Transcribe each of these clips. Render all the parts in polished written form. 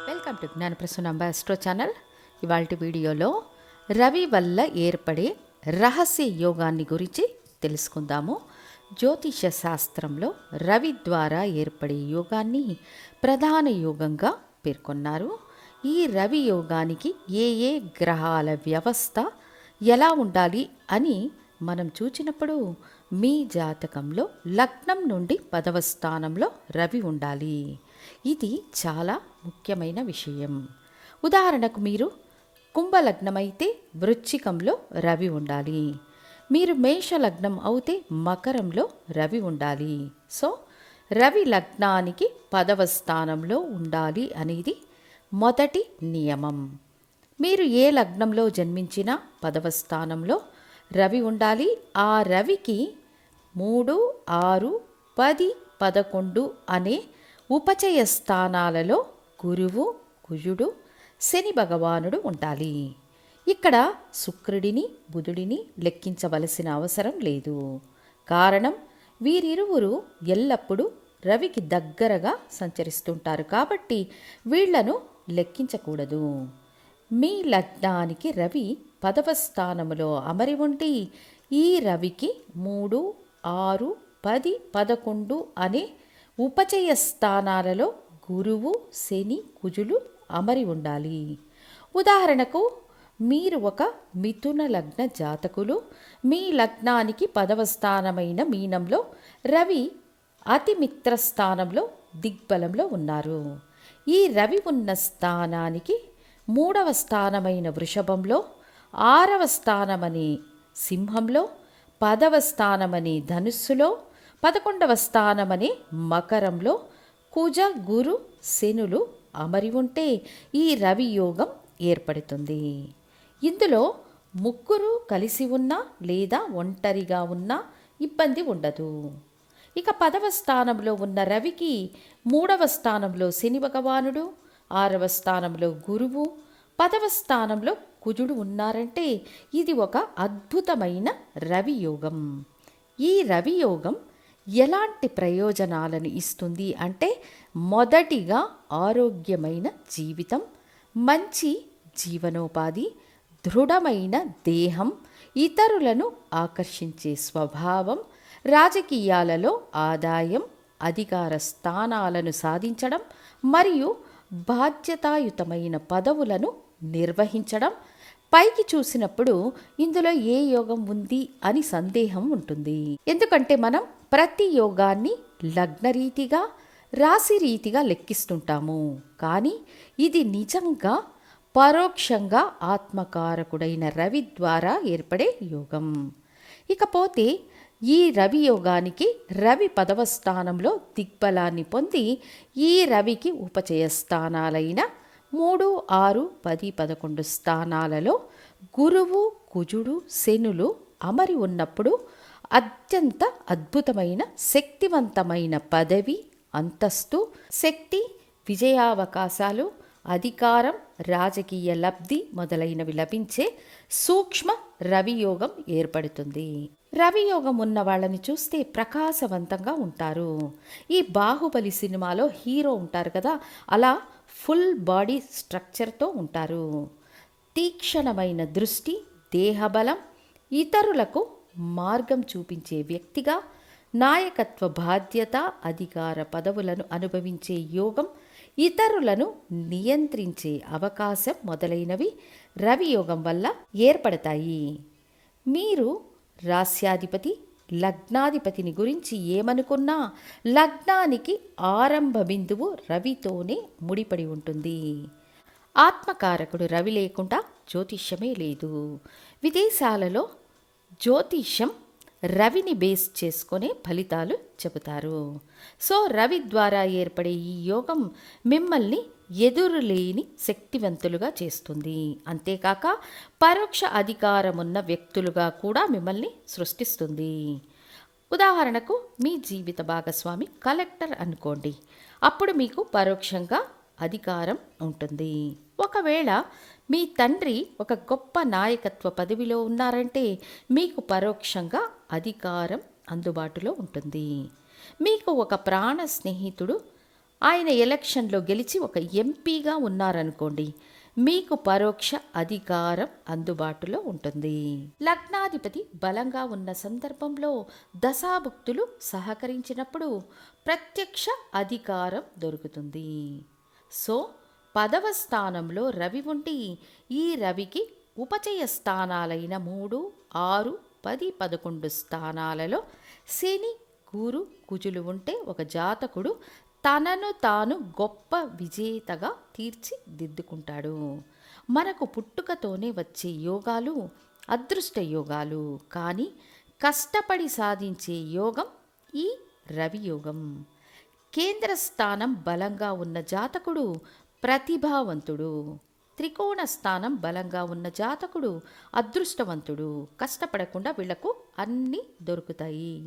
Welcome to Gnanaprasuna astro channel. ఇవాళ వీడియోలో రవి వల్ల ఏర్పడే రహస్య యోగాన్ని గురించి తెలుసుకుందాము. జ్యోతిష శాస్త్రంలో రవి ద్వారా ఏర్పడే యోగాన్ని ప్రధాన యోగంగా పేర్కొన్నారు. ఈ రవి యోగానికి ఏ ఏ గ్రహాల వ్యవస్థ ఎలా ఉండాలి అని మనం చూచినప్పుడు మీ జాతకంలో లగ్నం నుండి 10వ స్థానంలో రవి ఉండాలి. ఇది చాలా ముఖ్యమైన విషయం. ఉదాహరణకు మీరు కుంభలగ్నమైతే వృశ్చికంలో రవి ఉండాలి. మీరు మేషలగ్నం అయితే మకరంలో రవి ఉండాలి. సో రవి లగ్నానికి 10వ స్థానంలో ఉండాలి అనేది మొదటి నియమం. మీరు ఏ లగ్నంలో జన్మించినా 10వ స్థానంలో రవి ఉండాలి. ఆ రవికి 3, 6, 10, 11 అనే ఉపచయ స్థానాలలో గురువు, కుజుడు, శని భగవానుడు ఉండాలి. ఇక్కడ శుక్రుడిని, బుధుడిని లెక్కించవలసిన అవసరం లేదు. కారణం వీరిరువురు ఎల్లప్పుడూ రవికి దగ్గరగా సంచరిస్తుంటారు కాబట్టి వీళ్లను లెక్కించకూడదు. మీ లగ్నానికి రవి 10వ స్థానములో అమరి ఉండి ఈ రవికి 3, 6, 10, 11 అనే ఉపచయ స్థానాలలో గురువు, శని, కుజులు అమరి ఉండాలి. ఉదాహరణకు మీరు ఒక మిథున లగ్న జాతకులు. మీ లగ్నానికి 10వ స్థానమైన మీనంలో రవి అతి మిత్ర స్థానంలో దిగ్బలంలో ఉన్నారు. ఈ రవి ఉన్న స్థానానికి 3వ స్థానమైన వృషభంలో, 6వ స్థానమని సింహంలో, 10వ స్థానమని ధనుస్సులో, 11వ స్థానమని మకరంలో కుజ, గురు, శనులు అమరి ఉంటే ఈ రవి యోగం ఏర్పడుతుంది. ఇందులో ముగ్గురు కలిసి ఉన్నా లేదా ఒంటరిగా ఉన్నా ఇబ్బంది ఉండదు. ఇక 10వ స్థానంలో ఉన్న రవికి 3వ స్థానంలో శని భగవానుడు, 6వ స్థానంలో గురువు, 10వ స్థానంలో కుజుడు ఉన్నారంటే ఇది ఒక అద్భుతమైన రవి యోగం. ఈ రవి యోగం ఎలాంటి ప్రయోజనాలను ఇస్తుంది అంటే మొదటిగా ఆరోగ్యమైన జీవితం, మంచి జీవనోపాధి, దృఢమైన దేహం, ఇతరులను ఆకర్షించే స్వభావం, రాజకీయాలలో ఆదాయం, అధికార స్థానాలను సాధించడం మరియు బాధ్యతాయుతమైన పదవులను నిర్వహించడం. పైకి చూసినప్పుడు ఇందులో ఏ యోగం ఉంది అని సందేహం ఉంటుంది. ఎందుకంటే మనం ప్రతి యోగాన్ని లగ్నరీతిగా, రాశిరీతిగా లెక్కిస్తుంటాము. కానీ ఇది నిజంగా పరోక్షంగా ఆత్మకారకుడైన రవి ద్వారా ఏర్పడే యోగం. ఇకపోతే ఈ రవి యోగానికి రవి 10వ స్థానంలో దిగ్బలాన్ని పొంది ఈ రవికి ఉపచయ స్థానాలైన 3, 6, 10, 11 స్థానాలలో గురువు, కుజుడు, శనులు అమరి ఉన్నప్పుడు అత్యంత అద్భుతమైన శక్తివంతమైన పదవి, అంతస్తు, శక్తి, విజయావకాశాలు, అధికారం, రాజకీయ లబ్ధి మొదలైనవి లభించే సూక్ష్మ రవియోగం ఏర్పడుతుంది. రవియోగం ఉన్న వాళ్ళని చూస్తే ప్రకాశవంతంగా ఉంటారు. ఈ బాహుబలి సినిమాలో హీరో ఉంటారు కదా, అలా ఫుల్ బాడీ స్ట్రక్చర్తో ఉంటారు. తీక్షణమైన దృష్టి, దేహబలం, ఇతరులకు మార్గం చూపించే వ్యక్తిగా, నాయకత్వ బాధ్యత, అధికార పదవులను అనుభవించే యోగం, ఇతరులను నియంత్రించే అవకాశం మొదలైనవి రవి యోగం వల్ల ఏర్పడతాయి. మీరు రాస్యాధిపతి, లగ్నాధిపతిని గురించి ఏమనుకున్నా లగ్నానికి ఆరంభ బిందువు రవితోనే ముడిపడి ఉంటుంది. ఆత్మకారకుడు రవి లేకుండా జ్యోతిష్యమే లేదు. విదేశాలలో జ్యోతిష్యం రవిని బేస్ చేసుకునే ఫలితాలు చెబుతారు. సో రవి ద్వారా ఏర్పడే ఈ యోగం మిమ్మల్ని ఎదురులేని శక్తివంతులుగా చేస్తుంది. అంతేకాక పరోక్ష అధికారమున్న వ్యక్తులుగా కూడా మిమ్మల్ని సృష్టిస్తుంది. ఉదాహరణకు మీ జీవిత భాగస్వామి కలెక్టర్ అనుకోండి, అప్పుడు మీకు పరోక్షంగా అధికారం ఉంటుంది. ఒకవేళ మీ తండ్రి ఒక గొప్ప నాయకత్వ పదవిలో ఉన్నారంటే మీకు పరోక్షంగా అధికారం అందుబాటులో ఉంటుంది. మీకు ఒక ప్రాణ స్నేహితుడు ఆయన ఎలక్షన్లో గెలిచి ఒక ఎంపీగా ఉన్నారనుకోండి, మీకు పరోక్ష అధికారం అందుబాటులో ఉంటుంది. లగ్నాధిపతి బలంగా ఉన్న సందర్భంలో దశాభుక్తులు సహకరించినప్పుడు ప్రత్యక్ష అధికారం దొరుకుతుంది. సో 10వ స్థానంలో రవి ఉండి, ఈ రవికి ఉపచయ స్థానాలైన 3, 6, 10, 11 స్థానాలలో శని, గురు, కుజులు ఉంటే ఒక జాతకుడు తనను తాను గొప్ప విజేతగా తీర్చిదిద్దుకుంటాడు. మనకు పుట్టుకతోనే వచ్చే యోగాలు అదృష్ట యోగాలు, కానీ కష్టపడి సాధించే యోగం ఈ రవి యోగం. కేంద్ర స్థానం బలంగా ఉన్న జాతకుడు ప్రతిభావంతుడు. త్రికోణ స్థానం బలంగా ఉన్న జాతకుడు అదృష్టవంతుడు. కష్టపడకుండా వీళ్లకు అన్నీ దొరుకుతాయి.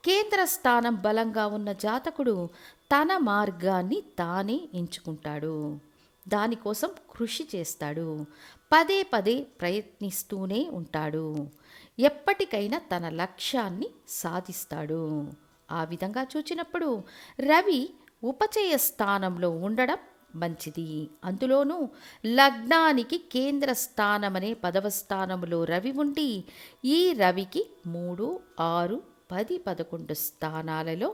కేంద్ర స్థానం బలంగా ఉన్న జాతకుడు తన మార్గాన్ని తానే ఎంచుకుంటాడు. దానికోసం కృషి చేస్తాడు. పదే పదే ప్రయత్నిస్తూనే ఉంటాడు. ఎప్పటికైనా తన లక్ష్యాన్ని సాధిస్తాడు. ఆ విధంగా చూచినప్పుడు రవి ఉపచయ స్థానంలో ఉండడం మంచిది. అందులోనూ లగ్నానికి కేంద్ర స్థానమనే 10వ స్థానంలో రవి ఉండి, ఈ రవికి 3, 6, 10, 11 స్థానాలలో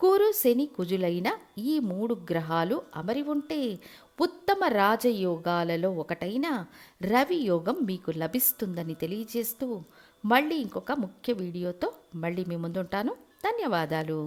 గురు, శని, కుజులైన ఈ 3 గ్రహాలు అమరి ఉంటే ఉత్తమ రాజయోగాలలో ఒకటైన రవి యోగం మీకు లభిస్తుందని తెలియజేస్తూ మళ్ళీ ఇంకొక ముఖ్య వీడియోతో మళ్ళీ మీ ముందుంటాను. ధన్యవాదాలు.